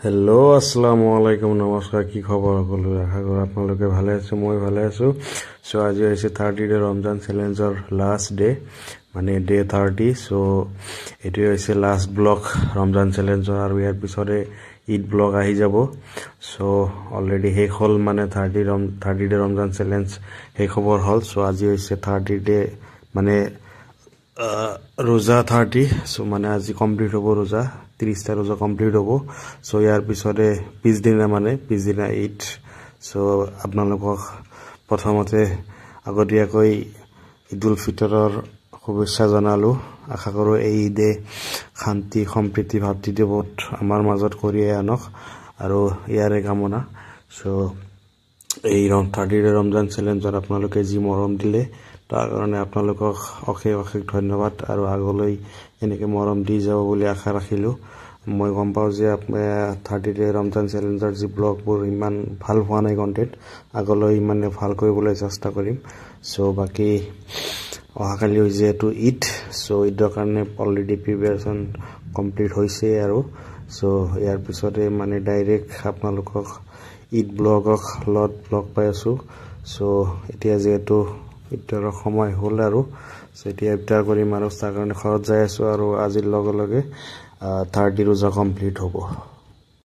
hello' আসসালামু আলাইকুম নমস্কাৰ কি খবৰ সকলো আশা কৰোঁ আপোনালোকে ভালে আছে মই ভালে আছো সো আজি হৈছে 30 ডে ৰমজান চ্যালেঞ্জৰ লাষ্ট ডে মানে ডে 30 সো এটো হৈছে লাষ্ট ব্লক ৰমজান চ্যালেঞ্জৰ আৰু ইয়াৰ পিছৰে ঈদ ব্লক আহি যাব সো অলৰেডি শেষ হল মানে 30 ডে ৰমজান চ্যালেঞ্জ শেষ খবৰ হল সো আজি হৈছে 30 ডে মানে रोजा 30 सो माने आज कमप्लीट होबो रोजा 30 टा रोजा कमप्लीट होबो सो यार पिछरे 20 दिन माने 20 दिन ईद सो आपनालोকক प्रथमते আগদিয়াকৈ ঈদুল ফিতৰৰ শুভেচ্ছা জনালো আশা কৰো এই ঈদে শান্তি সম্প্ৰীতি ভাতৃত্ববোধ আমাৰ মাজত কৰিয়ে আনক আৰু ইয়াৰে কামনা সো এই 30 ডে ৰমজান চ্যালেঞ্জত আপোনালোকে যি মৰম দিলে তাৰ কাৰণে আপোনালোকক অশেষ ধন্যবাদ আৰু আগলৈ এনেকৈ মৰম দি যাব বুলি আশা ৰাখিলো মই গম পাও যে 30 ডে ৰমজান চ্যালেঞ্জৰ যি ব্লগবোৰ ইমান ভাল হোৱা নাই কন্টেন্ট আগলৈ ইমানে ভাল কৰিবলৈ চেষ্টা কৰিম সো বাকি অহাকালি হৈছে এটো ঈদ সো ঈদৰ কাৰণে অলৰেডি প্ৰিপাৰেচন কমপ্লিট হৈছে আৰু সো ইয়াৰ পিছতে মানে ডাইৰেক্ট আপোনালোকক ঈদ ব্লগক লট ব্লগ পাই আছো সো এতিয়া যেটো ইটাৰ সময় হল আৰু সেটিয়া ইফতাৰ কৰি মানুহ তাৰ কাৰণে ঘৰত যাই আছো আৰু আজিৰ লগে লগে 30 ৰোজা কমপ্লিট হ'ব